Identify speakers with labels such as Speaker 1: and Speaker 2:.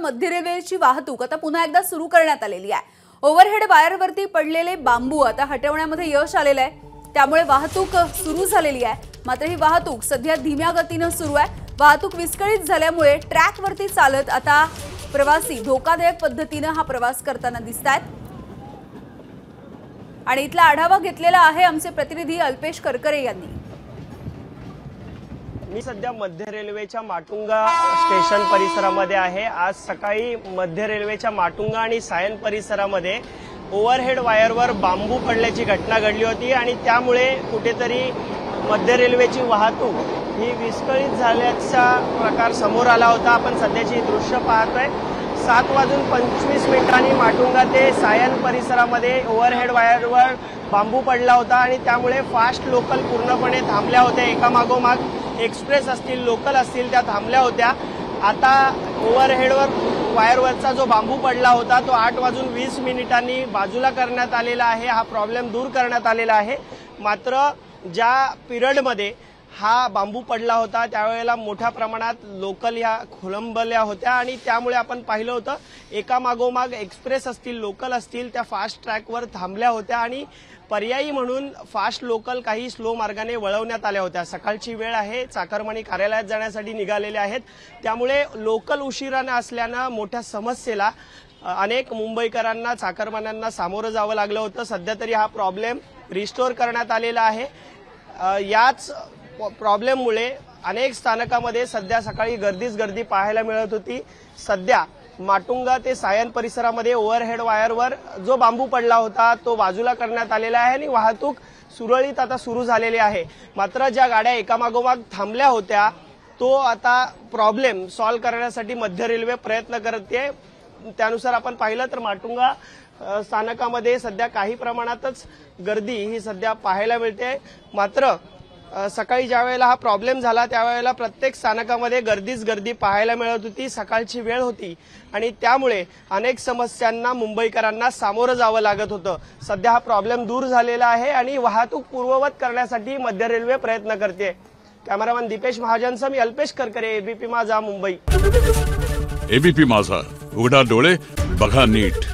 Speaker 1: मध्य रेल्वेची वाहतूक आता पुन्हा एकदा सुरू करण्यात आलेली आहे। ओव्हरहेड वायरवरती पडलेले बांबू आता हटवण्यामध्ये यश आलेलं आहे, त्यामुळे वाहतूक सुरू झालेली आहे। मात्र ही वाहतूक सध्या धीम्या गतीने सुरू आहे। वाहतूक विस्कळीत झाल्यामुळे ट्रॅकवरती चालत आता प्रवासी धोकादायक पद्धतीने हा प्रवास करताना दिसतात। आणि इथला आढावा घेतलेला आहे आमचे प्रतिनिधी अल्पेश करकरे यांनी।
Speaker 2: मी सध्या मध्य रेल्वेच्या माटुंगा स्टेशन परिसरामध्ये आहे। आज सकाळी मध्य रेल्वेच्या माटुंगा आणि सायन परिसरामध्ये ओव्हरहेड वायरवर बांबू पडल्याची घटना घडली होती आणि त्यामुळे कुठेतरी मध्य रेल्वेची वाहतूक ही विस्कळीत झाल्याचा प्रकार समोर आला होता। आपण सध्याची दृश्य पाहतोय। 7:25 माटुंगा ते सायन परिसरामध्ये ओव्हरहेड वायरवर बांबू पडला होता आणि त्यामुळे फास्ट लोकल पूर्णपणे थांबल्या होत्या। एकामागोमाग एक्सप्रेस असतील, लोकल असतील, त्या थांबल्या होत्या। आता ओव्हरहेडवर वायरवरचा जो बांबू पडला होता तो 8:20 बाजूला करण्यात आलेला आहे। हा प्रॉब्लेम दूर करण्यात आलेला आहे। मात्र ज्या पिरियडमध्ये हा बांबू पडला होता त्यावेळेला मोठ्या प्रमाणात लोकल ह्या खोळंबल्या होत्या आणि त्यामुळे आपण पाहिलं होतं एकामागोमाग एक्सप्रेस असतील, लोकल असतील, त्या फास्ट ट्रॅकवर थांबल्या होत्या आणि पर्यायी म्हणून फास्ट लोकल काही स्लो मार्गाने वळवण्यात आल्या होत्या। सकाळची वेळ आहे, चाकरमानी कार्यालयात जाण्यासाठी निघालेले आहेत, त्यामुळे लोकल उशिराने असल्यानं मोठ्या समस्येला अनेक मुंबईकरांना, चाकरमान्यांना सामोरं जावं लागलं होतं। सध्या तरी हा प्रॉब्लेम रिस्टोर करण्यात आलेला आहे। याच प्रॉब्लेममुळे अनेक स्थानकामध्ये सध्या सकाळी गर्दी पाहायला मिळत होती। सध्या माटुंगा ते सायन परिसरामध्ये ओव्हरहेड वायरवर जो बांबू पडला होता तो बाजूला करण्यात आलेला आहे आणि वाहतूक सुरळीत आता सुरू झालेली आहे। मात्र ज्या गाड्या एकामागोमाग थांबल्या होत्या तो आता प्रॉब्लेम सॉल्व्ह करण्यासाठी मध्य रेल्वे प्रयत्न करते। त्यानुसार आपण पाहिलं तर माटुंगा स्थानकामध्ये सध्या काही प्रमाणातच गर्दी ही सध्या पाहायला मिळते। मात्र सकाळी ज्या वेळेला हा प्रॉब्लेम झाला त्यावेळेला प्रत्येक स्थानकामध्ये गर्दी पाहायला मिळत होती। सकाळची वेळ होती आणि त्यामुळे अनेक समस्यांना मुंबईकरांना सामोरं जावं लागत होतं। सध्या हा प्रॉब्लेम दूर झालेला आहे आणि वाहतूक पूर्ववत करण्यासाठी मध्य रेल्वे प्रयत्न करते। कॅमेरामन दीपेश महाजनसह मी अल्पेश करकरे, एबीपी माझा, मुंबई।
Speaker 3: एबीपी माझा, उघडा डोळे बघा नीट।